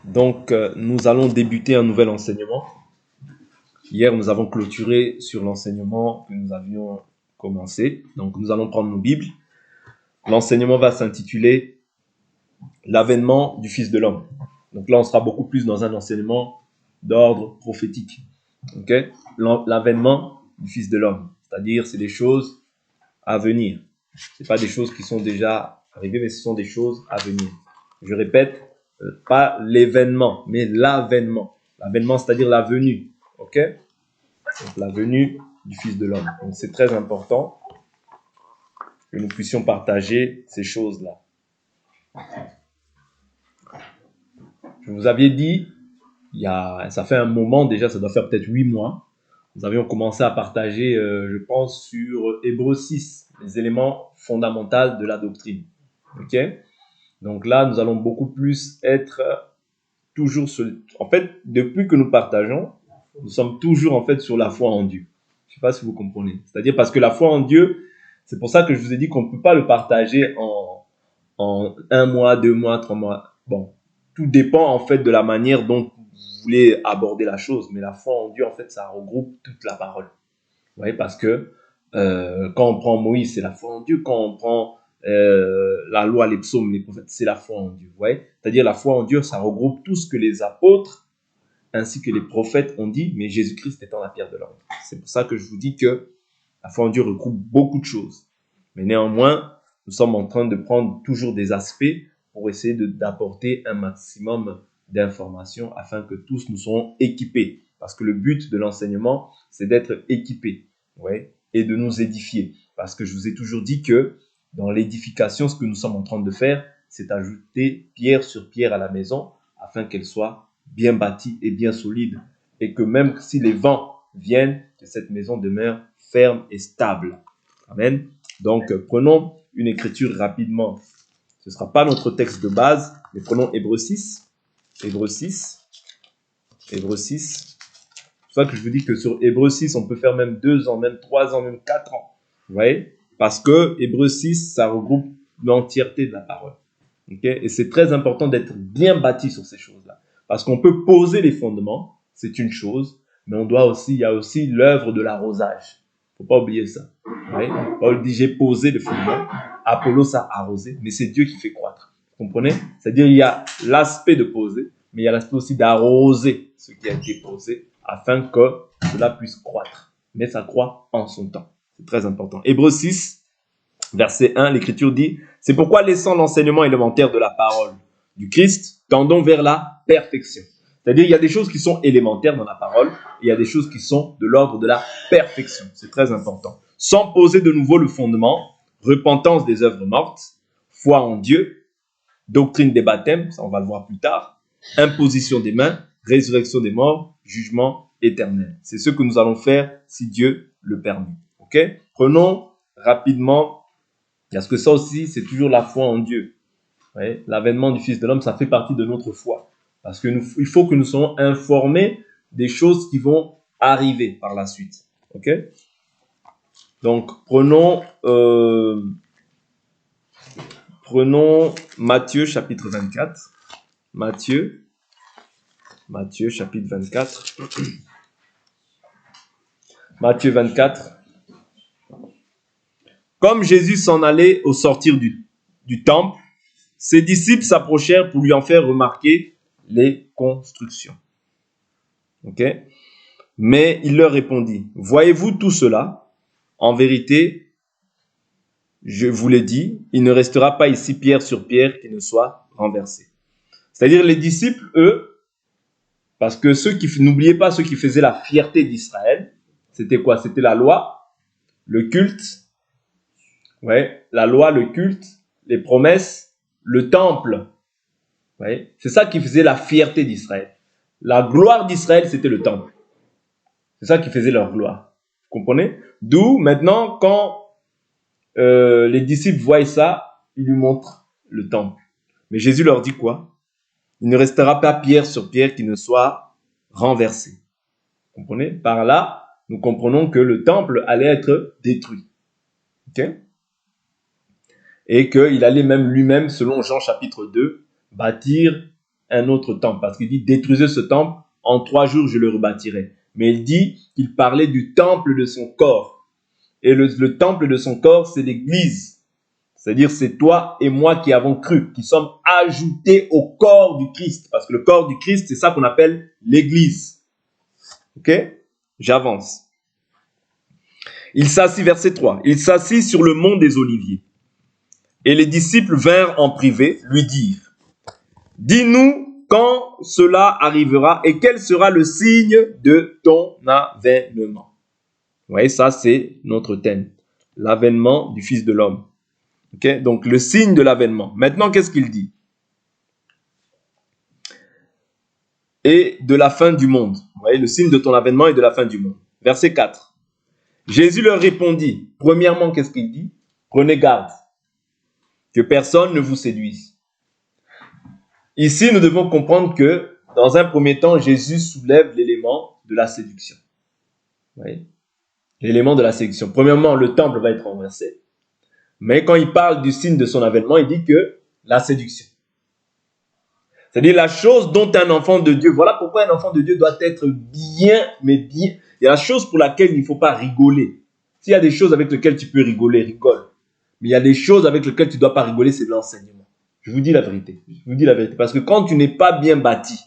Donc, nous allons débuter un nouvel enseignement. Hier, nous avons clôturé sur l'enseignement que nous avions commencé. Donc, nous allons prendre nos Bibles. L'enseignement va s'intituler « L'avènement du Fils de l'homme ». Donc là, on sera beaucoup plus dans un enseignement d'ordre prophétique. Okay? L'avènement du Fils de l'homme, c'est-à-dire c'est des choses à venir. Ce n'est pas des choses qui sont déjà arrivées, mais ce sont des choses à venir. Je répète, pas l'événement, mais l'avènement. L'avènement, c'est-à-dire la venue. Ok? Donc, la venue du Fils de l'homme. Donc, c'est très important que nous puissions partager ces choses-là. Je vous avais dit, ça fait un moment déjà, ça doit faire peut-être 8 mois, nous avions commencé à partager, je pense, sur Hébreux 6, les éléments fondamentaux de la doctrine. Ok? Donc là, nous allons beaucoup plus être toujours sur... En fait, depuis que nous partageons, nous sommes toujours en fait sur la foi en Dieu. Je ne sais pas si vous comprenez. C'est-à-dire parce que la foi en Dieu, c'est pour ça que je vous ai dit qu'on ne peut pas le partager en 1 mois, 2 mois, 3 mois. Bon, tout dépend en fait de la manière dont vous voulez aborder la chose. Mais la foi en Dieu, en fait, ça regroupe toute la parole. Vous voyez, parce que quand on prend Moïse, c'est la foi en Dieu. Quand on prend la loi, les psaumes, les prophètes, c'est la foi en Dieu. Vous voyez, c'est-à-dire la foi en Dieu, ça regroupe tout ce que les apôtres ainsi que les prophètes ont dit, mais Jésus-Christ étant la pierre de l'angle. C'est pour ça que je vous dis que la foi en Dieu regroupe beaucoup de choses. Mais néanmoins, nous sommes en train de prendre toujours des aspects pour essayer d'apporter un maximum d'informations afin que tous nous soyons équipés. Parce que le but de l'enseignement, c'est d'être équipés, ouais, et de nous édifier. Parce que je vous ai toujours dit que dans l'édification, ce que nous sommes en train de faire, c'est ajouter pierre sur pierre à la maison afin qu'elle soit bien bâtie et bien solide. Et que même si les vents viennent, que cette maison demeure ferme et stable. Amen. Donc, prenons une écriture rapidement. Ce ne sera pas notre texte de base, mais prenons Hébreux 6. Hébreux 6. Hébreux 6. C'est pour ça que je vous dis que sur Hébreux 6, on peut faire même 2 ans, même 3 ans, même 4 ans. Vous voyez? Parce que Hébreux 6, ça regroupe l'entièreté de la parole. Okay? Et c'est très important d'être bien bâti sur ces choses-là. Parce qu'on peut poser les fondements, c'est une chose, mais il y a aussi l'œuvre de l'arrosage. Faut pas oublier ça. Ouais? Paul dit, j'ai posé le fondement, Apollos a arrosé, mais c'est Dieu qui fait croître. Vous comprenez? C'est-à-dire, il y a l'aspect de poser, mais il y a l'aspect aussi d'arroser ce qui a été posé, afin que cela puisse croître. Mais ça croît en son temps. C'est très important. Hébreux 6, verset 1, l'Écriture dit, c'est pourquoi laissant l'enseignement élémentaire de la parole du Christ, tendons vers la perfection. C'est-à-dire, il y a des choses qui sont élémentaires dans la parole, et il y a des choses qui sont de l'ordre de la perfection. C'est très important. Sans poser de nouveau le fondement, repentance des œuvres mortes, foi en Dieu, doctrine des baptêmes, ça on va le voir plus tard, imposition des mains, résurrection des morts, jugement éternel. C'est ce que nous allons faire si Dieu le permet. Ok? Prenons rapidement, parce que ça aussi, c'est toujours la foi en Dieu. Ouais? L'avènement du Fils de l'homme, ça fait partie de notre foi. Parce que il faut que nous soyons informés des choses qui vont arriver par la suite. Ok? Donc, prenons Matthieu chapitre 24. Matthieu chapitre 24. Matthieu 24. Comme Jésus s'en allait au sortir du temple, ses disciples s'approchèrent pour lui en faire remarquer les constructions. Ok? Mais il leur répondit, voyez-vous tout cela? En vérité, je vous l'ai dit, il ne restera pas ici pierre sur pierre qui ne soit renversée. C'est-à-dire les disciples, eux, parce que n'oubliez pas ceux qui faisaient la fierté d'Israël, c'était quoi? C'était la loi, le culte, ouais, la loi, le culte, les promesses, le temple. Ouais, c'est ça qui faisait la fierté d'Israël. La gloire d'Israël, c'était le temple. C'est ça qui faisait leur gloire. Vous comprenez? D'où, maintenant, quand les disciples voient ça, ils lui montrent le temple. Mais Jésus leur dit quoi? Il ne restera pas pierre sur pierre qui ne soit renversée. Vous comprenez? Par là, nous comprenons que le temple allait être détruit. Ok? Et qu'il allait même lui-même, selon Jean chapitre 2, bâtir un autre temple. Parce qu'il dit, détruisez ce temple, en 3 jours, je le rebâtirai. Mais il dit qu'il parlait du temple de son corps. Et le temple de son corps, c'est l'Église. C'est-à-dire, c'est toi et moi qui avons cru, qui sommes ajoutés au corps du Christ. Parce que le corps du Christ, c'est ça qu'on appelle l'Église. Ok? J'avance. Il s'assit, verset 3. Il s'assit sur le mont des Oliviers. Et les disciples vinrent en privé lui dire, dis-nous quand cela arrivera et quel sera le signe de ton avènement. Vous voyez, ça c'est notre thème. L'avènement du Fils de l'homme. Okay? Donc le signe de l'avènement. Maintenant, qu'est-ce qu'il dit? Et de la fin du monde. Vous voyez, le signe de ton avènement et de la fin du monde. Verset 4. Jésus leur répondit. Premièrement, qu'est-ce qu'il dit? Prenez garde que personne ne vous séduise. Ici, nous devons comprendre que, dans un premier temps, Jésus soulève l'élément de la séduction. Vous voyez? L'élément de la séduction. Premièrement, le temple va être renversé. Mais quand il parle du signe de son avènement, il dit que la séduction. C'est-à-dire la chose dont un enfant de Dieu, voilà pourquoi un enfant de Dieu doit être bien, mais bien. Il y a la chose pour laquelle il ne faut pas rigoler. S'il y a des choses avec lesquelles tu peux rigoler, rigole. Mais il y a des choses avec lesquelles tu ne dois pas rigoler, c'est l'enseignement. Je vous dis la vérité. Je vous dis la vérité. Parce que quand tu n'es pas bien bâti,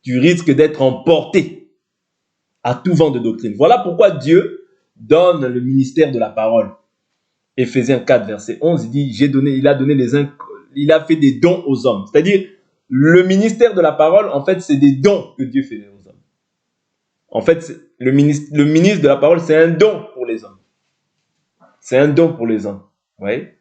tu risques d'être emporté à tout vent de doctrine. Voilà pourquoi Dieu donne le ministère de la parole. Éphésiens 4, verset 11, il dit, il a fait des dons aux hommes. C'est-à-dire, le ministère de la parole, en fait, c'est des dons que Dieu fait aux hommes. En fait, le ministre de la parole, c'est un don pour les hommes. C'est un don pour les hommes. Vous voyez?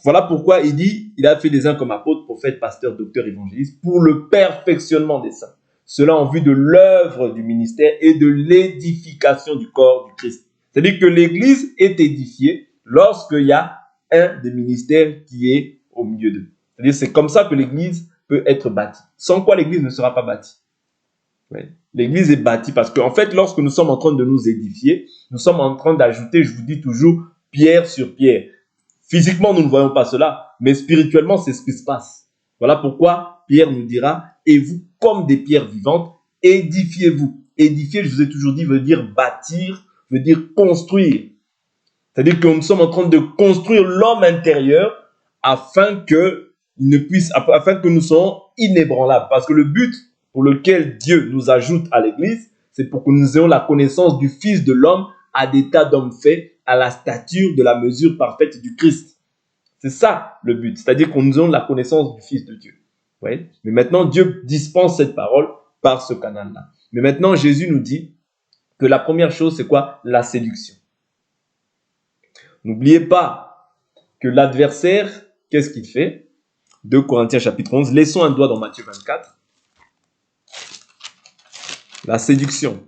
Voilà pourquoi il dit, il a fait des uns comme apôtres, prophètes, pasteurs, docteurs, évangélistes, pour le perfectionnement des saints. Cela en vue de l'œuvre du ministère et de l'édification du corps du Christ. C'est-à-dire que l'Église est édifiée lorsqu'il y a un des ministères qui est au milieu d'eux. C'est-à-dire c'est comme ça que l'Église peut être bâtie. Sans quoi l'Église ne sera pas bâtie. Oui. L'Église est bâtie parce qu'en fait, lorsque nous sommes en train de nous édifier, nous sommes en train d'ajouter, je vous dis toujours, pierre sur pierre. Physiquement, nous ne voyons pas cela, mais spirituellement, c'est ce qui se passe. Voilà pourquoi Pierre nous dira, et vous, comme des pierres vivantes, édifiez-vous. Édifier, je vous ai toujours dit, veut dire bâtir, veut dire construire. C'est-à-dire que nous sommes en train de construire l'homme intérieur afin que nous soyons inébranlables. Parce que le but pour lequel Dieu nous ajoute à l'Église, c'est pour que nous ayons la connaissance du Fils de l'homme à d'état d'homme fait, à la stature de la mesure parfaite du Christ. C'est ça le but. C'est-à-dire que nous ayons la connaissance du Fils de Dieu. Vous voyez? Mais maintenant, Dieu dispense cette parole par ce canal-là. Mais maintenant, Jésus nous dit que la première chose, c'est quoi? La séduction. N'oubliez pas que l'adversaire, qu'est-ce qu'il fait? 2 Corinthiens chapitre 11. Laissons un doigt dans Matthieu 24. La séduction.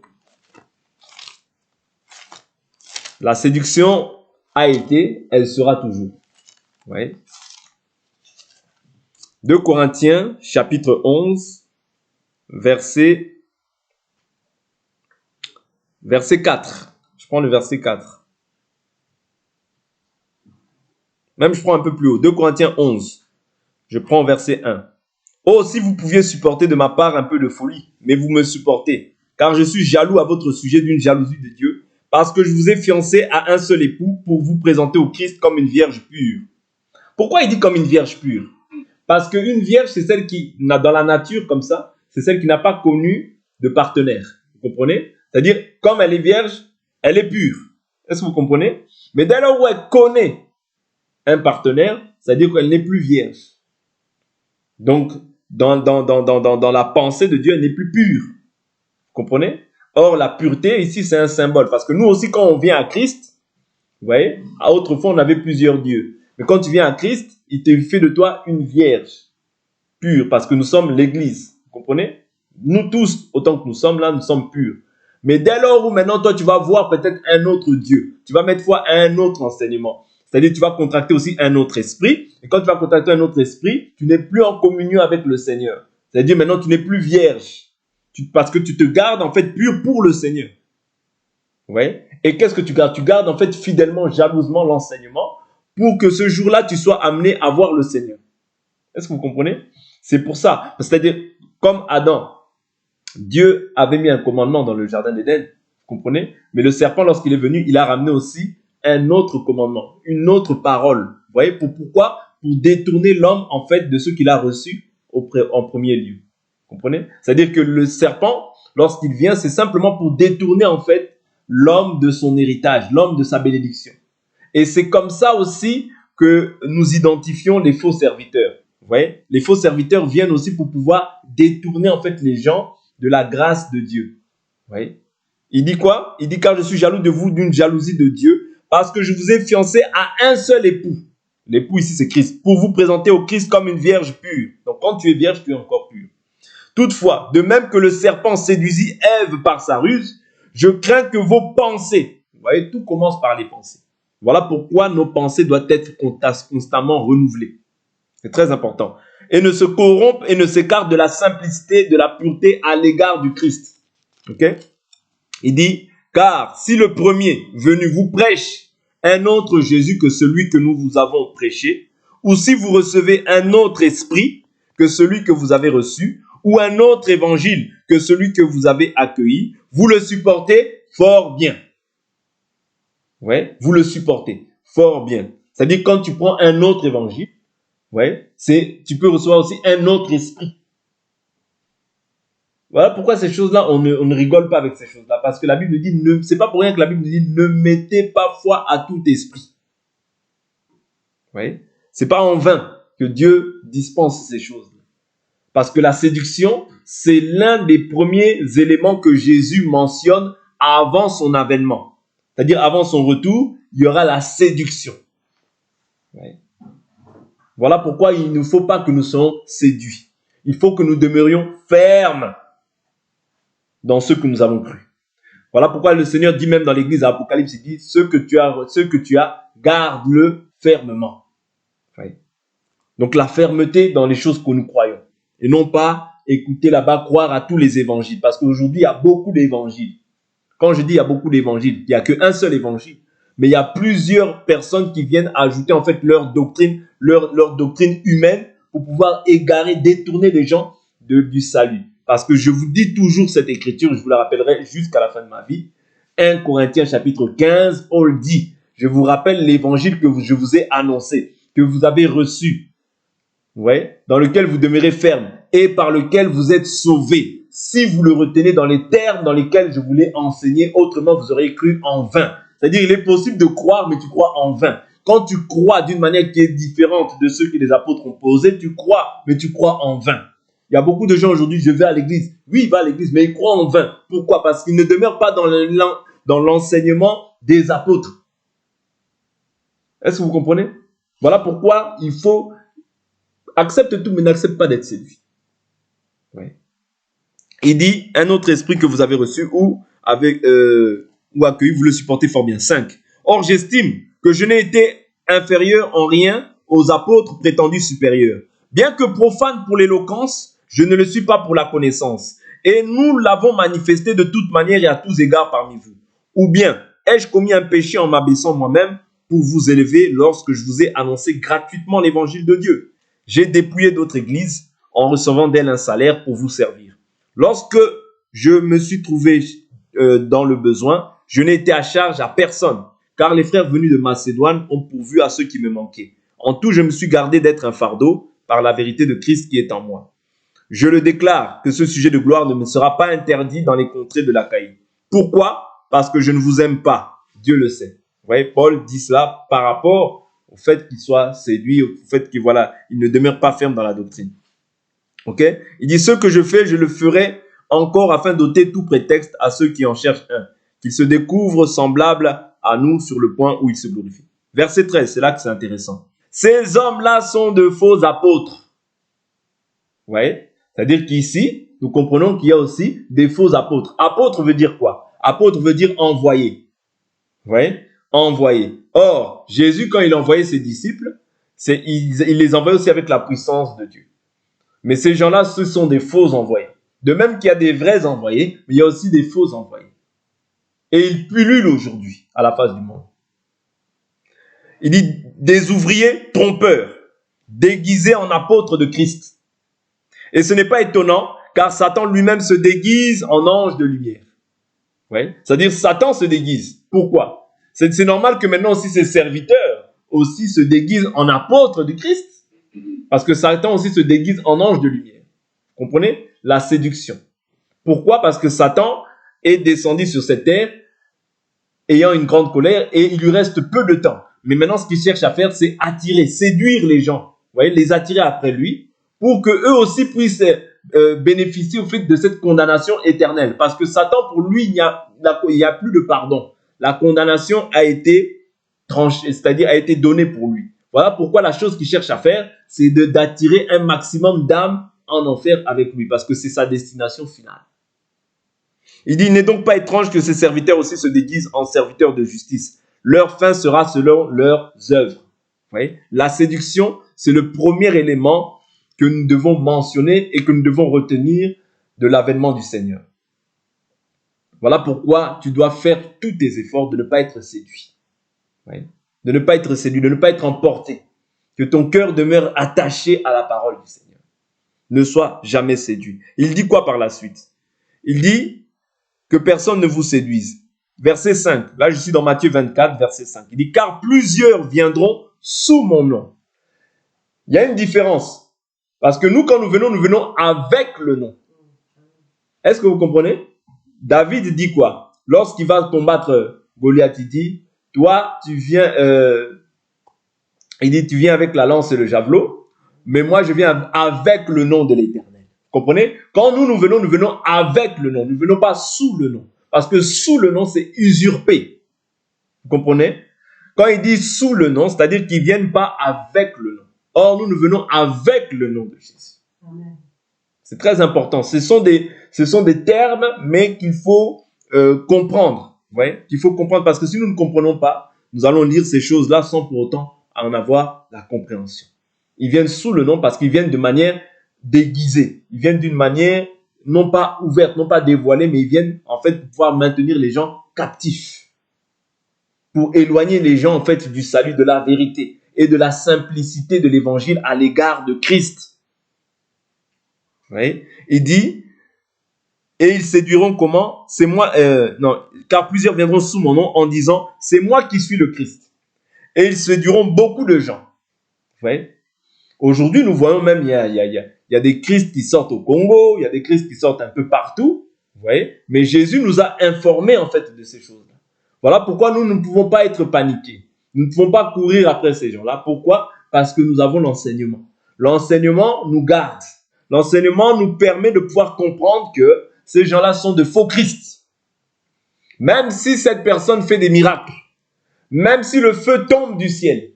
La séduction a été, elle sera toujours. Vous voyez? 2 Corinthiens chapitre 11, verset 4. Je prends le verset 4. Même je prends un peu plus haut. 2 Corinthiens 11. Je prends verset 1. Oh, si vous pouviez supporter de ma part un peu de folie, mais vous me supportez, car je suis jaloux à votre sujet d'une jalousie de Dieu, parce que je vous ai fiancé à un seul époux pour vous présenter au Christ comme une vierge pure. Pourquoi il dit comme une vierge pure? Parce qu'une vierge, c'est celle qui, dans la nature comme ça, c'est celle qui n'a pas connu de partenaire. Vous comprenez? C'est-à-dire, comme elle est vierge, elle est pure. Est-ce que vous comprenez? Mais dès lors où elle connaît un partenaire, c'est-à-dire qu'elle n'est plus vierge. Donc, dans la pensée de Dieu, elle n'est plus pure. Vous comprenez? Or, la pureté, ici, c'est un symbole. Parce que nous aussi, quand on vient à Christ, vous voyez, autrefois, on avait plusieurs dieux. Mais quand tu viens à Christ, il te fait de toi une vierge pure. Parce que nous sommes l'Église. Vous comprenez? Nous tous, autant que nous sommes là, nous sommes purs. Mais dès lors où maintenant, toi, tu vas voir peut-être un autre Dieu. Tu vas mettre foi à un autre enseignement. C'est-à-dire tu vas contracter aussi un autre esprit. Et quand tu vas contracter un autre esprit, tu n'es plus en communion avec le Seigneur. C'est-à-dire maintenant, tu n'es plus vierge. Parce que tu te gardes en fait pur pour le Seigneur. Vous voyez? Et qu'est-ce que tu gardes? Tu gardes en fait fidèlement, jalousement l'enseignement pour que ce jour-là, tu sois amené à voir le Seigneur. Est-ce que vous comprenez? C'est pour ça. C'est-à-dire, comme Adam, Dieu avait mis un commandement dans le jardin d'Éden, vous comprenez? Mais le serpent, lorsqu'il est venu, il a ramené aussi un autre commandement, une autre parole. Vous voyez, pourquoi? Pour détourner l'homme, en fait, de ce qu'il a reçu en premier lieu. Vous comprenez? C'est-à-dire que le serpent, lorsqu'il vient, c'est simplement pour détourner, en fait, l'homme de son héritage, l'homme de sa bénédiction. Et c'est comme ça aussi que nous identifions les faux serviteurs. Vous voyez? Les faux serviteurs viennent aussi pour pouvoir détourner, en fait, les gens de la grâce de Dieu. Vous voyez? Il dit quoi? Il dit, car je suis jaloux de vous d'une jalousie de Dieu, parce que je vous ai fiancé à un seul époux. L'époux ici, c'est Christ. Pour vous présenter au Christ comme une vierge pure. Donc, quand tu es vierge, tu es encore pure. Toutefois, de même que le serpent séduisit Ève par sa ruse, je crains que vos pensées, vous voyez, tout commence par les pensées. Voilà pourquoi nos pensées doivent être constamment renouvelées. C'est très important. Et ne se corrompent et ne s'écartent de la simplicité, de la pureté à l'égard du Christ. Ok? Il dit, car si le premier venu vous prêche un autre Jésus que celui que nous vous avons prêché, ou si vous recevez un autre esprit que celui que vous avez reçu, ou un autre évangile que celui que vous avez accueilli, vous le supportez fort bien. Ouais, vous le supportez fort bien. C'est-à-dire quand tu prends un autre évangile, ouais, tu peux recevoir aussi un autre esprit. Voilà pourquoi ces choses-là, on ne rigole pas avec ces choses-là. Parce que la Bible dit, c'est pas pour rien que la Bible dit, ne mettez pas foi à tout esprit. Vous voyez? C'est pas en vain que Dieu dispense ces choses-là. Parce que la séduction, c'est l'un des premiers éléments que Jésus mentionne avant son avènement. C'est-à-dire, avant son retour, il y aura la séduction. Vous voyez? Voilà pourquoi il ne faut pas que nous soyons séduits. Il faut que nous demeurions fermes dans ce que nous avons cru. Voilà pourquoi le Seigneur dit même dans l'église à Apocalypse, il dit, ce que tu as, garde-le fermement. Ouais. Donc la fermeté dans les choses que nous croyons. Et non pas écouter là-bas, croire à tous les évangiles. Parce qu'aujourd'hui, il y a beaucoup d'évangiles. Quand je dis il y a beaucoup d'évangiles, il n'y a qu'un seul évangile. Mais il y a plusieurs personnes qui viennent ajouter en fait leur doctrine humaine pour pouvoir égarer, détourner les gens du salut. Parce que je vous dis toujours cette écriture, je vous la rappellerai jusqu'à la fin de ma vie. 1 Corinthiens chapitre 15, Paul dit, je vous rappelle l'évangile que je vous ai annoncé, que vous avez reçu, ouais, dans lequel vous demeurez ferme et par lequel vous êtes sauvés. Si vous le retenez dans les termes dans lesquels je vous l'ai enseigné, autrement vous aurez cru en vain. C'est-à-dire, il est possible de croire, mais tu crois en vain. Quand tu crois d'une manière qui est différente de ce que les apôtres ont posé, tu crois, mais tu crois en vain. Il y a beaucoup de gens aujourd'hui, je vais à l'église. Oui, il va à l'église, mais il croit en vain. Pourquoi? Parce qu'il ne demeure pas dans l'enseignement des apôtres. Est-ce que vous comprenez? Voilà pourquoi il faut accepter tout, mais n'accepte pas d'être séduit. Oui. Il dit, un autre esprit que vous avez reçu ou accueilli, vous le supportez fort bien. 5. Or, j'estime que je n'ai été inférieur en rien aux apôtres prétendus supérieurs. Bien que profane pour l'éloquence, je ne le suis pas pour la connaissance. Et nous l'avons manifesté de toute manière et à tous égards parmi vous. Ou bien, ai-je commis un péché en m'abaissant moi-même pour vous élever lorsque je vous ai annoncé gratuitement l'évangile de Dieu? J'ai dépouillé d'autres églises en recevant d'elles un salaire pour vous servir. Lorsque je me suis trouvé dans le besoin, je n'ai été à charge à personne, car les frères venus de Macédoine ont pourvu à ceux qui me manquaient. En tout, je me suis gardé d'être un fardeau par la vérité de Christ qui est en moi. Je le déclare que ce sujet de gloire ne me sera pas interdit dans les contrées de l'Achaïe. Pourquoi? Parce que je ne vous aime pas. Dieu le sait. Vous voyez, Paul dit cela par rapport au fait qu'il soit séduit, au fait qu'il il ne demeure pas ferme dans la doctrine. Ok? Il dit, ce que je fais, je le ferai encore afin d'ôter tout prétexte à ceux qui en cherchent un, qu'ils se découvrent semblables à nous sur le point où ils se glorifient. Verset 13, c'est là que c'est intéressant. Ces hommes-là sont de faux apôtres. Vous voyez? C'est-à-dire qu'ici, nous comprenons qu'il y a aussi des faux apôtres. Apôtre veut dire quoi? Apôtre veut dire envoyé. Vous voyez? Envoyé. Or, Jésus, quand il envoyait ses disciples, il les envoyait aussi avec la puissance de Dieu. Mais ces gens-là, ce sont des faux envoyés. De même qu'il y a des vrais envoyés, mais il y a aussi des faux envoyés. Et ils pullulent aujourd'hui à la face du monde. Il dit des ouvriers trompeurs, déguisés en apôtres de Christ. Et ce n'est pas étonnant, car Satan lui-même se déguise en ange de lumière. Ouais. C'est-à-dire Satan se déguise. Pourquoi? C'est normal que maintenant aussi ses serviteurs aussi se déguisent en apôtres du Christ. Parce que Satan aussi se déguise en ange de lumière. Vous comprenez? La séduction. Pourquoi? Parce que Satan est descendu sur cette terre ayant une grande colère et il lui reste peu de temps. Mais maintenant, ce qu'il cherche à faire, c'est attirer, séduire les gens. Vous voyez, les attirer après lui pour qu'eux aussi puissent bénéficier au fait de cette condamnation éternelle. Parce que Satan, pour lui, il n'y a plus de pardon. La condamnation a été tranchée, c'est-à-dire a été donnée pour lui. Voilà pourquoi la chose qu'il cherche à faire, c'est d'attirer un maximum d'âmes en enfer avec lui, parce que c'est sa destination finale. Il dit, il n'est donc pas étrange que ses serviteurs aussi se déguisent en serviteurs de justice. Leur fin sera selon leurs œuvres. Vous voyez? La séduction, c'est le premier élément que nous devons mentionner et que nous devons retenir de l'avènement du Seigneur. Voilà pourquoi tu dois faire tous tes efforts de ne pas être séduit. Vous voyez? De ne pas être séduit, de ne pas être emporté. Que ton cœur demeure attaché à la parole du Seigneur. Ne sois jamais séduit. Il dit quoi par la suite? Il dit que personne ne vous séduise. Verset 5. Là, je suis dans Matthieu 24, verset 5. Il dit, car plusieurs viendront sous mon nom. Il y a une différence. Parce que nous, quand nous venons avec le nom. Est-ce que vous comprenez? David dit quoi? Lorsqu'il va combattre Goliath, il dit, toi, tu viens, il dit, tu viens avec la lance et le javelot, mais moi, je viens avec le nom de l'Éternel. Vous comprenez? Quand nous venons avec le nom. Nous ne venons pas sous le nom. Parce que sous le nom, c'est usurpé. Vous comprenez? Quand il dit sous le nom, c'est-à-dire qu'ils ne viennent pas avec le nom. Or, nous venons avec le nom de Jésus. Amen. C'est très important. Ce sont des termes, mais qu'il faut comprendre. Vous voyez? Qu'il faut comprendre, parce que si nous ne comprenons pas, nous allons lire ces choses-là sans pour autant en avoir la compréhension. Ils viennent sous le nom parce qu'ils viennent de manière déguisés. Ils viennent d'une manière non pas ouverte, non pas dévoilée, mais ils viennent en fait pour pouvoir maintenir les gens captifs. Pour éloigner les gens en fait du salut, de la vérité et de la simplicité de l'évangile à l'égard de Christ. Vous voyez? Il dit, et ils séduiront comment? C'est moi, car plusieurs viendront sous mon nom en disant, c'est moi qui suis le Christ. Et ils séduiront beaucoup de gens. Vous voyez? Aujourd'hui, nous voyons même, il y a des Christ qui sortent au Congo, il y a des Christ qui sortent un peu partout, vous voyez. Mais Jésus nous a informés en fait de ces choses-là. Voilà pourquoi nous ne pouvons pas être paniqués. Nous ne pouvons pas courir après ces gens-là. Pourquoi? Parce que nous avons l'enseignement. L'enseignement nous garde. L'enseignement nous permet de pouvoir comprendre que ces gens-là sont de faux Christ. Même si cette personne fait des miracles, même si le feu tombe du ciel,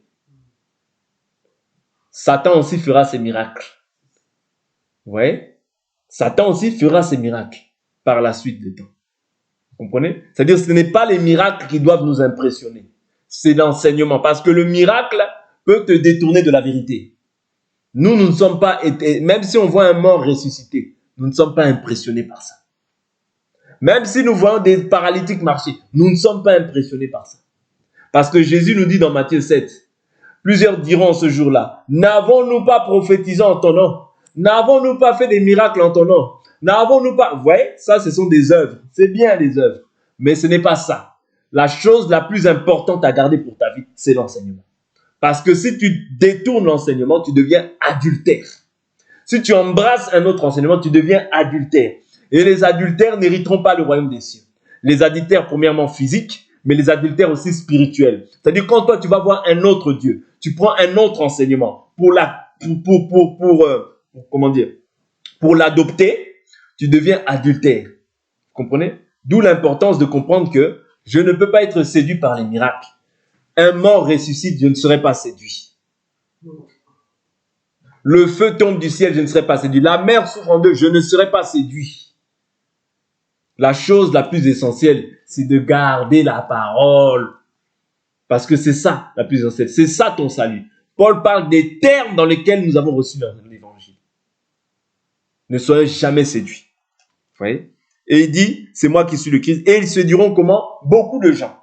Satan aussi fera ses miracles. Vous voyez? Satan aussi fera ses miracles par la suite des temps. Vous comprenez? C'est-à-dire que ce n'est pas les miracles qui doivent nous impressionner. C'est l'enseignement. Parce que le miracle peut te détourner de la vérité. Nous ne sommes pas, même si on voit un mort ressuscité, nous ne sommes pas impressionnés par ça. Même si nous voyons des paralytiques marcher, nous ne sommes pas impressionnés par ça. Parce que Jésus nous dit dans Matthieu 7, plusieurs diront ce jour-là, n'avons-nous pas prophétisé en ton nom? N'avons-nous pas fait des miracles en ton nom? N'avons-nous pas... Vous voyez, ça, ce sont des œuvres. C'est bien les œuvres. Mais ce n'est pas ça. La chose la plus importante à garder pour ta vie, c'est l'enseignement. Parce que si tu détournes l'enseignement, tu deviens adultère. Si tu embrasses un autre enseignement, tu deviens adultère. Et les adultères n'hériteront pas le royaume des cieux. Les adultères, premièrement, physiques, mais les adultères aussi spirituels. C'est-à-dire, quand toi, tu vas voir un autre Dieu, tu prends un autre enseignement pour l'adopter, tu deviens adultère. Vous comprenez? D'où l'importance de comprendre que je ne peux pas être séduit par les miracles. Un mort ressuscite, je ne serai pas séduit. Le feu tombe du ciel, je ne serai pas séduit. La mer s'ouvre en deux, je ne serai pas séduit. La chose la plus essentielle, c'est de garder la parole. Parce que c'est ça la plus essentielle. C'est ça ton salut. Paul parle des termes dans lesquels nous avons reçu l'évangile. Ne soyez jamais séduits. Vous voyez? Et il dit, c'est moi qui suis le Christ. Et ils se diront comment? Beaucoup de gens.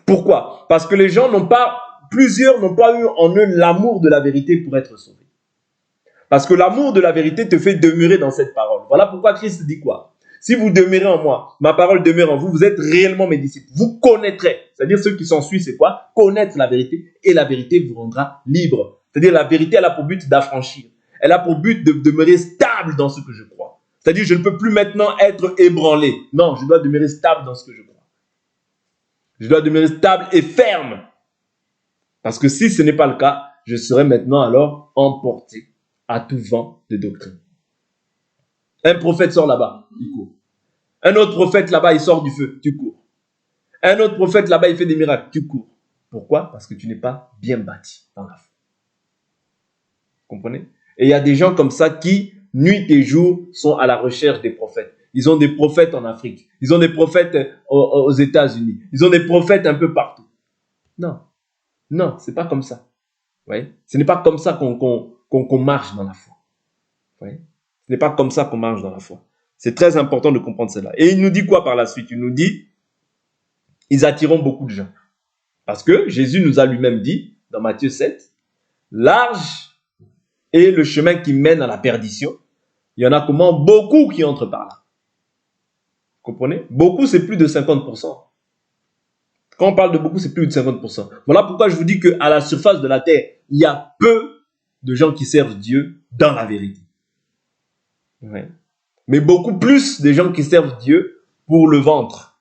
Pourquoi? Parce que les gens plusieurs n'ont pas eu en eux l'amour de la vérité pour être sauvés. Parce que l'amour de la vérité te fait demeurer dans cette parole. Voilà pourquoi Christ dit quoi? Si vous demeurez en moi, ma parole demeure en vous, vous êtes réellement mes disciples. Vous connaîtrez. C'est-à-dire ceux qui s'en suivent, c'est quoi? Connaître la vérité et la vérité vous rendra libre. C'est-à-dire la vérité, elle a pour but d'affranchir. Elle a pour but de demeurer stable dans ce que je crois. C'est-à-dire je ne peux plus maintenant être ébranlé. Non, je dois demeurer stable dans ce que je crois. Je dois demeurer stable et ferme. Parce que si ce n'est pas le cas, je serai maintenant alors emporté à tout vent de doctrine. Un prophète sort là-bas, il court. Un autre prophète là-bas, il sort du feu, tu cours. Un autre prophète là-bas, il fait des miracles, tu cours. Pourquoi? Parce que tu n'es pas bien bâti dans la foi. Vous comprenez? Et il y a des gens comme ça qui, nuit et jour, sont à la recherche des prophètes. Ils ont des prophètes en Afrique. Ils ont des prophètes aux États-Unis. Ils ont des prophètes un peu partout. Non. Non, c'est pas comme ça. Ouais. Ce n'est pas comme ça qu'on marche dans la foi. Ouais. Ce n'est pas comme ça qu'on marche dans la foi. C'est très important de comprendre cela. Et il nous dit quoi par la suite? Il nous dit, ils attireront beaucoup de gens. Parce que Jésus nous a lui-même dit, dans Matthieu 7, large est le chemin qui mène à la perdition. Il y en a comment? Beaucoup qui entrent par là. Vous comprenez? Beaucoup, c'est plus de 50%. Quand on parle de beaucoup, c'est plus de 50%. Voilà pourquoi je vous dis qu'à la surface de la terre, il y a peu de gens qui servent Dieu dans la vérité. Ouais. Mais beaucoup plus de gens qui servent Dieu pour le ventre.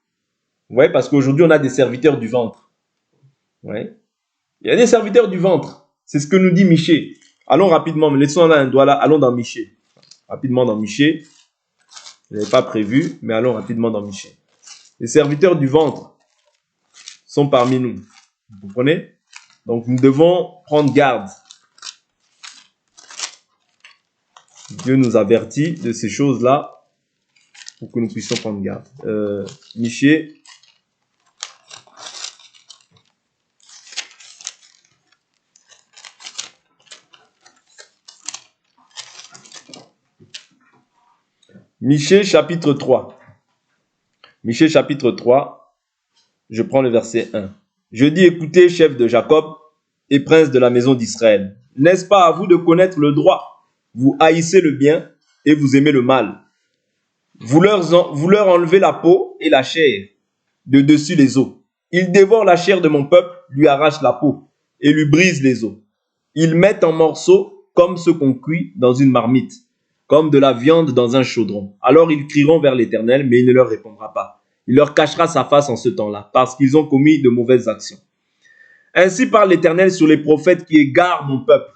Ouais, parce qu'aujourd'hui, on a des serviteurs du ventre. Ouais. Il y a des serviteurs du ventre. C'est ce que nous dit Michée. Allons rapidement, mais laissons là un doigt là. Allons dans Michée. Rapidement dans Michée. Je n'avais pas prévu, mais allons rapidement dans Michée. Les serviteurs du ventre sont parmi nous. Vous comprenez? Donc nous devons prendre garde. Dieu nous avertit de ces choses-là pour que nous puissions prendre garde. Michée. Michée chapitre 3. Michée chapitre 3. Je prends le verset 1. Je dis, écoutez, chef de Jacob et prince de la maison d'Israël. N'est-ce pas à vous de connaître le droit? Vous haïssez le bien et vous aimez le mal. Vous leur enlevez la peau et la chair de dessus les os. Ils dévorent la chair de mon peuple, lui arrachent la peau et lui brisent les os. Ils mettent en morceaux comme ce qu'on cuit dans une marmite, comme de la viande dans un chaudron. Alors ils crieront vers l'Éternel, mais il ne leur répondra pas. Il leur cachera sa face en ce temps-là, parce qu'ils ont commis de mauvaises actions. Ainsi parle l'Éternel sur les prophètes qui égarent mon peuple,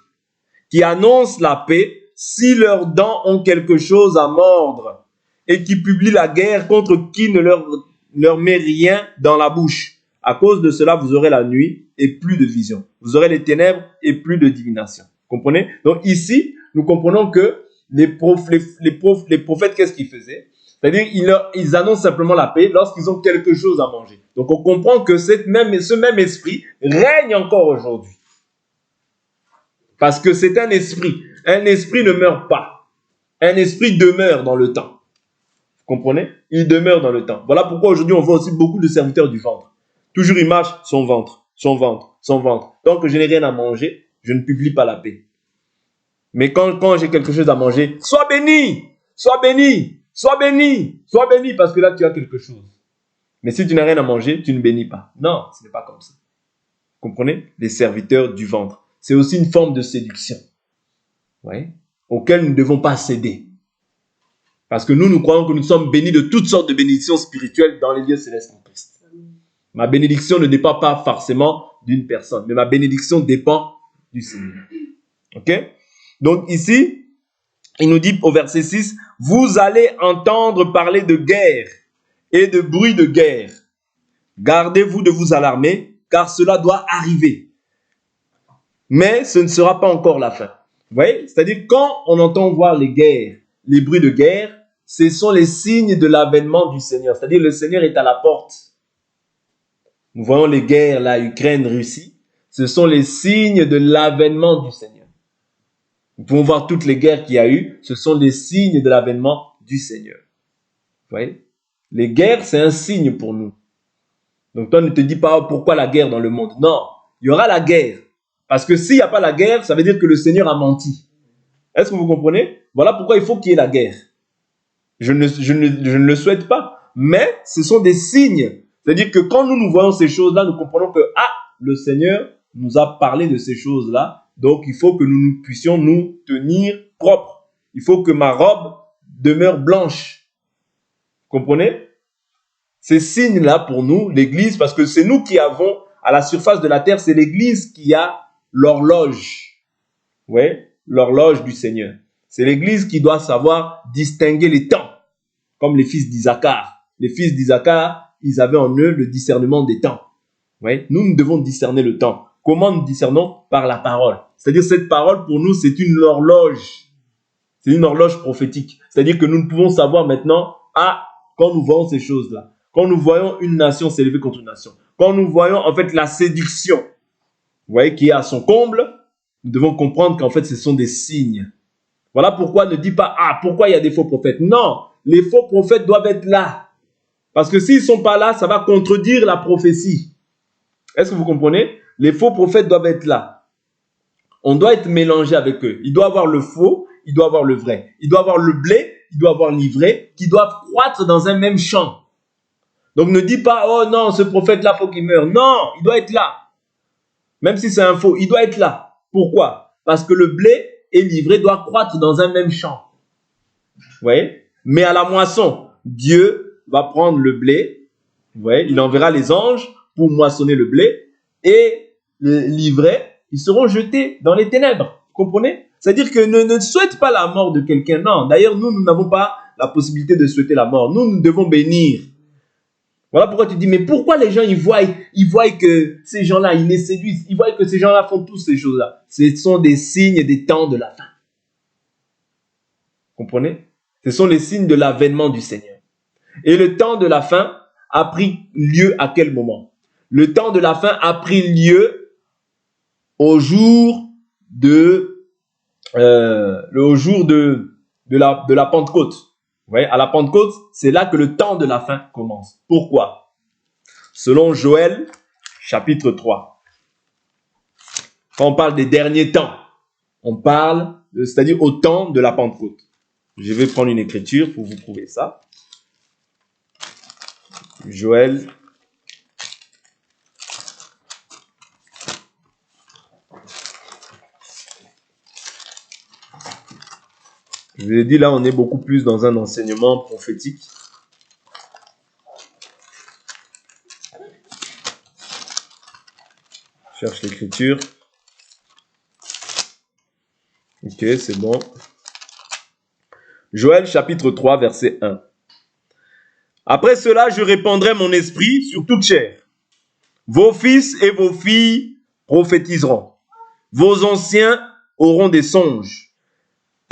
qui annoncent la paix, si leurs dents ont quelque chose à mordre, et qui publient la guerre contre qui ne leur met rien dans la bouche. À cause de cela, vous aurez la nuit et plus de vision. Vous aurez les ténèbres et plus de divination. Comprenez? Donc ici, nous comprenons que les prophètes, qu'est-ce qu'ils faisaient? C'est-à-dire, ils annoncent simplement la paix lorsqu'ils ont quelque chose à manger. Donc on comprend que ce même esprit règne encore aujourd'hui. Parce que c'est un esprit. Un esprit ne meurt pas. Un esprit demeure dans le temps. Vous comprenez? Il demeure dans le temps. Voilà pourquoi aujourd'hui on voit aussi beaucoup de serviteurs du ventre. Toujours il marche, son ventre, son ventre, son ventre. Tant que je n'ai rien à manger, je ne publie pas la paix. Mais quand j'ai quelque chose à manger, sois béni, sois béni, sois béni, sois béni, parce que là tu as quelque chose. Mais si tu n'as rien à manger, tu ne bénis pas. Non, ce n'est pas comme ça. Vous comprenez? Les serviteurs du ventre. C'est aussi une forme de séduction. Ouais, auquel nous ne devons pas céder. Parce que nous croyons que nous sommes bénis de toutes sortes de bénédictions spirituelles dans les lieux célestes en Christ. Ma bénédiction ne dépend pas forcément d'une personne, mais ma bénédiction dépend du Seigneur. Ok? Donc ici, il nous dit au verset 6, « Vous allez entendre parler de guerre et de bruit de guerre. Gardez-vous de vous alarmer, car cela doit arriver. Mais ce ne sera pas encore la fin. » Vous voyez? C'est-à-dire, quand on entend voir les guerres, les bruits de guerre, ce sont les signes de l'avènement du Seigneur. C'est-à-dire, le Seigneur est à la porte. Nous voyons les guerres, la Ukraine, Russie. Ce sont les signes de l'avènement du Seigneur. Nous pouvons voir toutes les guerres qu'il y a eu. Ce sont les signes de l'avènement du Seigneur. Vous voyez? Les guerres, c'est un signe pour nous. Donc, toi, ne te dis pas pourquoi la guerre dans le monde. Non, il y aura la guerre. Parce que s'il n'y a pas la guerre, ça veut dire que le Seigneur a menti. Est-ce que vous comprenez? Voilà pourquoi il faut qu'il y ait la guerre. Je ne le souhaite pas. Mais ce sont des signes. C'est-à-dire que quand nous voyons ces choses-là, nous comprenons que, le Seigneur nous a parlé de ces choses-là. Donc, il faut que nous puissions nous tenir propres. Il faut que ma robe demeure blanche. Vous comprenez? Ces signes-là pour nous, l'Église, parce que c'est nous qui avons, à la surface de la terre, c'est l'Église qui a l'horloge. Oui, l'horloge du Seigneur. C'est l'Église qui doit savoir distinguer les temps, comme les fils d'Isaacar. Les fils d'Isaacar, ils avaient en eux le discernement des temps. Oui, nous devons discerner le temps. Comment nous discernons? Par la parole. C'est-à-dire cette parole, pour nous, c'est une horloge. C'est une horloge prophétique. C'est-à-dire que nous pouvons savoir maintenant, quand nous voyons ces choses-là, quand nous voyons une nation s'élever contre une nation, quand nous voyons en fait la séduction, vous voyez, qui est à son comble, nous devons comprendre qu'en fait ce sont des signes. Voilà pourquoi ne dis pas, pourquoi il y a des faux prophètes? Non, les faux prophètes doivent être là. Parce que s'ils ne sont pas là, ça va contredire la prophétie. Est-ce que vous comprenez? Les faux prophètes doivent être là. On doit être mélangé avec eux. Il doit avoir le faux, il doit avoir le vrai. Il doit avoir le blé, il doit avoir l'ivraie, qui doivent croître dans un même champ. Donc ne dis pas, oh non, ce prophète-là, faut qu'il meure. Non, il doit être là. Même si c'est un faux, il doit être là. Pourquoi? Parce que le blé et l'ivraie doivent croître dans un même champ. Vous voyez? Mais à la moisson, Dieu va prendre le blé, vous voyez, il enverra les anges pour moissonner le blé, et l'ivraie, ils seront jetés dans les ténèbres. Vous comprenez? C'est-à-dire que ne souhaite pas la mort de quelqu'un. Non, d'ailleurs, nous n'avons pas la possibilité de souhaiter la mort. Nous devons bénir. Voilà pourquoi tu dis, mais pourquoi les gens, ils voient que ces gens-là, ils les séduisent. Ils voient que ces gens-là font toutes ces choses-là. Ce sont des signes des temps de la fin. Vous comprenez? Ce sont les signes de l'avènement du Seigneur. Et le temps de la fin a pris lieu à quel moment? Le temps de la fin a pris lieu au jour de la Pentecôte. Vous voyez, à la Pentecôte, c'est là que le temps de la fin commence. Pourquoi? Selon Joël, chapitre 3. Quand on parle des derniers temps, on parle, c'est-à-dire au temps de la Pentecôte. Je vais prendre une écriture pour vous prouver ça. Joël. Je vous ai dit, là, on est beaucoup plus dans un enseignement prophétique. Je cherche l'écriture. Ok, c'est bon. Joël, chapitre 3, verset 1. Après cela, je répandrai mon esprit sur toute chair. Vos fils et vos filles prophétiseront. Vos anciens auront des songes.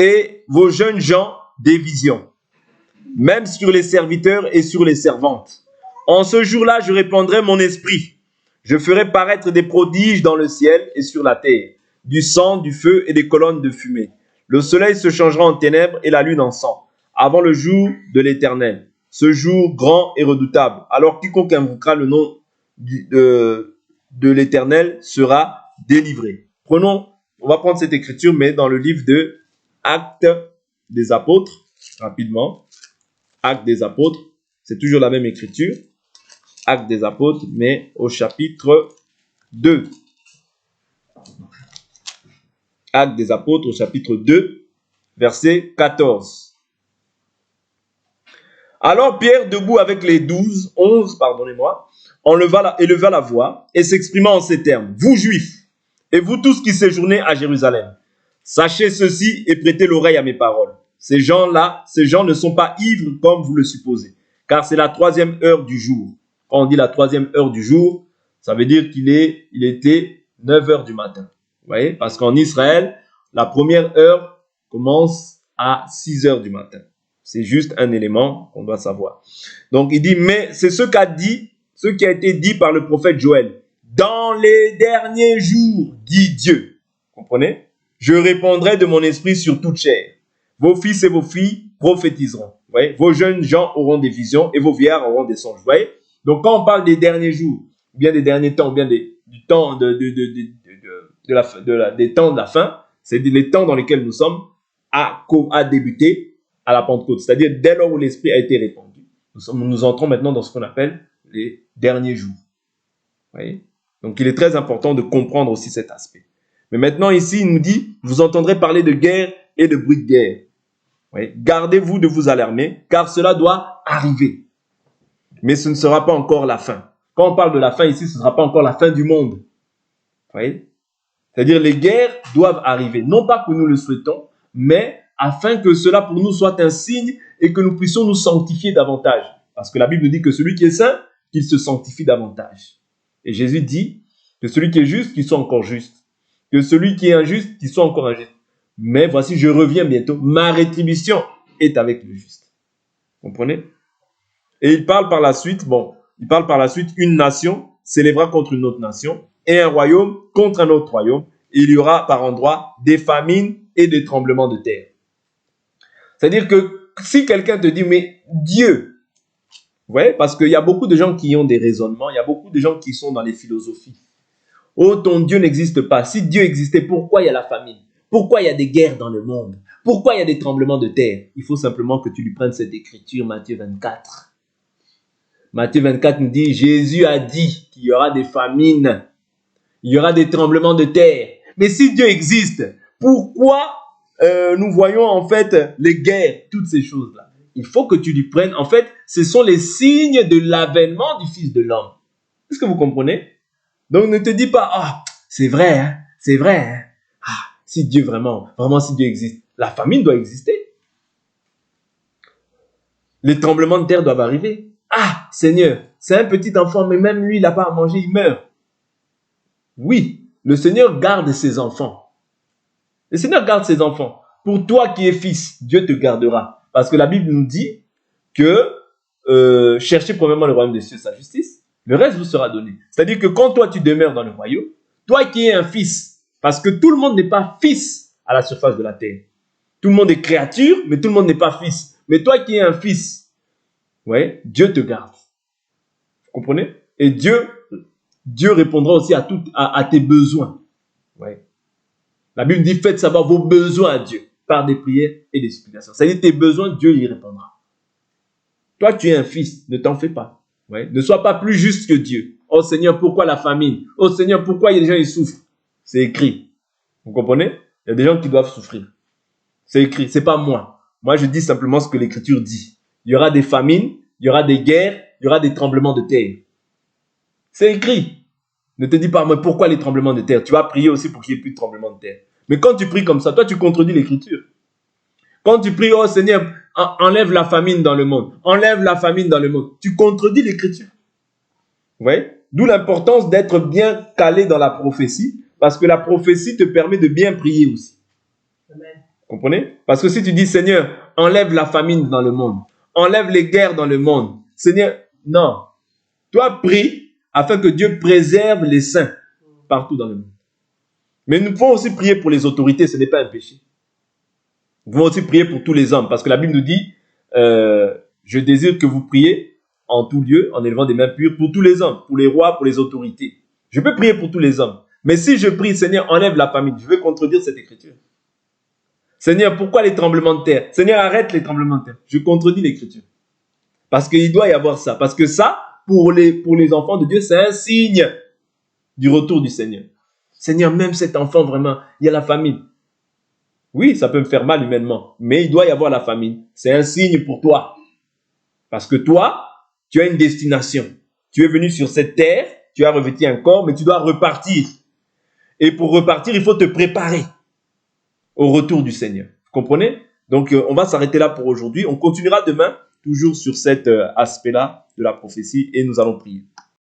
Et vos jeunes gens des visions, même sur les serviteurs et sur les servantes. En ce jour-là, je répandrai mon esprit. Je ferai paraître des prodiges dans le ciel et sur la terre, du sang, du feu et des colonnes de fumée. Le soleil se changera en ténèbres et la lune en sang, avant le jour de l'Éternel, ce jour grand et redoutable. Alors quiconque invoquera le nom de l'Éternel sera délivré. On va prendre cette écriture, mais dans le livre de Actes des apôtres, rapidement. Actes des apôtres, c'est toujours la même écriture. Actes des apôtres, mais au chapitre 2. Actes des apôtres au chapitre 2, verset 14. Alors Pierre, debout avec les 11, éleva la voix et s'exprima en ces termes. Vous juifs, et vous tous qui séjournez à Jérusalem, sachez ceci et prêtez l'oreille à mes paroles. Ces gens ne sont pas ivres comme vous le supposez, car c'est la 3e heure du jour. Quand on dit la 3e heure du jour, ça veut dire qu'il était 9 heures du matin. Vous voyez? Parce qu'en Israël, la première heure commence à 6 heures du matin. C'est juste un élément qu'on doit savoir. Donc il dit, mais c'est ce qui a été dit par le prophète Joël. Dans les derniers jours, dit Dieu. Vous comprenez? Je répandrai de mon esprit sur toute chair. Vos fils et vos filles prophétiseront. Vous voyez? Vos jeunes gens auront des visions et vos vieillards auront des songes. Vous voyez? Donc quand on parle des derniers jours, bien des derniers temps, bien des temps des temps de la fin, c'est les temps dans lesquels nous sommes à débuter, à la Pentecôte, c'est-à-dire dès lors où l'Esprit a été répandu. Nous entrons maintenant dans ce qu'on appelle les derniers jours. Vous voyez? Donc, il est très important de comprendre aussi cet aspect. Mais maintenant, ici, il nous dit, vous entendrez parler de guerre et de bruit de guerre. Vous voyez? Gardez-vous de vous alarmer, car cela doit arriver. Mais ce ne sera pas encore la fin. Quand on parle de la fin ici, ce ne sera pas encore la fin du monde. Vous voyez? C'est-à-dire, les guerres doivent arriver. Non pas que nous le souhaitons, mais afin que cela pour nous soit un signe et que nous puissions nous sanctifier davantage. Parce que la Bible dit que celui qui est saint, qu'il se sanctifie davantage. Et Jésus dit que celui qui est juste, qu'il soit encore juste. Que celui qui est injuste, qu'il soit encore injuste. Mais voici, je reviens bientôt. Ma rétribution est avec le juste. Vous comprenez? Et il parle par la suite, une nation s'élèvera contre une autre nation et un royaume contre un autre royaume. Et il y aura par endroits des famines et des tremblements de terre. C'est-à-dire que si quelqu'un te dit, mais Dieu, vous voyez, parce qu'il y a beaucoup de gens qui ont des raisonnements, il y a beaucoup de gens qui sont dans les philosophies. Oh, ton Dieu n'existe pas. Si Dieu existait, pourquoi il y a la famine? Pourquoi il y a des guerres dans le monde? Pourquoi il y a des tremblements de terre? Il faut simplement que tu lui prennes cette écriture, Matthieu 24. Matthieu 24 nous dit, Jésus a dit qu'il y aura des famines, il y aura des tremblements de terre. Mais si Dieu existe, pourquoi nous voyons en fait les guerres, toutes ces choses-là? Il faut que tu lui prennes, en fait, ce sont les signes de l'avènement du Fils de l'homme. Est-ce que vous comprenez? Donc ne te dis pas, ah, c'est vrai, hein, c'est vrai. Hein. Ah, si Dieu vraiment si Dieu existe, la famine doit exister. Les tremblements de terre doivent arriver. Ah, Seigneur, c'est un petit enfant, mais même lui, il n'a pas à manger, il meurt. Oui, le Seigneur garde ses enfants. Le Seigneur garde ses enfants. Pour toi qui es fils, Dieu te gardera. Parce que la Bible nous dit que cherchez premièrement le royaume des cieux, sa justice, le reste vous sera donné. C'est-à-dire que quand toi tu demeures dans le royaume, toi qui es un fils, parce que tout le monde n'est pas fils à la surface de la terre. Tout le monde est créature, mais tout le monde n'est pas fils. Mais toi qui es un fils, ouais, Dieu te garde. Vous comprenez? Et Dieu répondra aussi à tes besoins. Ouais. La Bible dit, faites savoir vos besoins à Dieu par des prières et des supplications. C'est-à-dire tes besoins, Dieu y répondra. Toi, tu es un fils, ne t'en fais pas. Ouais. Ne sois pas plus juste que Dieu. Oh Seigneur, pourquoi la famine? Oh Seigneur, pourquoi il y a des gens qui souffrent? C'est écrit. Vous comprenez? Il y a des gens qui doivent souffrir. C'est écrit, c'est pas moi. Moi, je dis simplement ce que l'Écriture dit. Il y aura des famines, il y aura des guerres, il y aura des tremblements de terre. C'est écrit. Ne te dis pas, mais pourquoi les tremblements de terre? Tu vas prier aussi pour qu'il n'y ait plus de tremblements de terre. Mais quand tu pries comme ça, toi, tu contredis l'Écriture. Quand tu pries, oh Seigneur, enlève la famine dans le monde. Enlève la famine dans le monde. Tu contredis l'Écriture. Vous voyez? D'où l'importance d'être bien calé dans la prophétie, parce que la prophétie te permet de bien prier aussi. Amen. Vous comprenez? Parce que si tu dis, Seigneur, enlève la famine dans le monde. Enlève les guerres dans le monde. Seigneur, non. Toi, prie afin que Dieu préserve les saints partout dans le monde. Mais nous pouvons aussi prier pour les autorités, ce n'est pas un péché. Nous pouvons aussi prier pour tous les hommes, parce que la Bible nous dit, je désire que vous priez en tout lieu, en élevant des mains pures, pour tous les hommes, pour les rois, pour les autorités. Je peux prier pour tous les hommes. Mais si je prie, Seigneur, enlève la famine, je vais contredire cette écriture. Seigneur, pourquoi les tremblements de terre? Seigneur, arrête les tremblements de terre. Je contredis l'écriture. Parce qu'il doit y avoir ça. Parce que ça, pour les enfants de Dieu, c'est un signe du retour du Seigneur. Seigneur, même cet enfant, vraiment, il y a la famine. Oui, ça peut me faire mal humainement, mais il doit y avoir la famine. C'est un signe pour toi. Parce que toi, tu as une destination. Tu es venu sur cette terre, tu as revêtu un corps, mais tu dois repartir. Et pour repartir, il faut te préparer au retour du Seigneur. Vous comprenez? Donc, on va s'arrêter là pour aujourd'hui. On continuera demain, toujours sur cet aspect-là de la prophétie, et nous allons prier.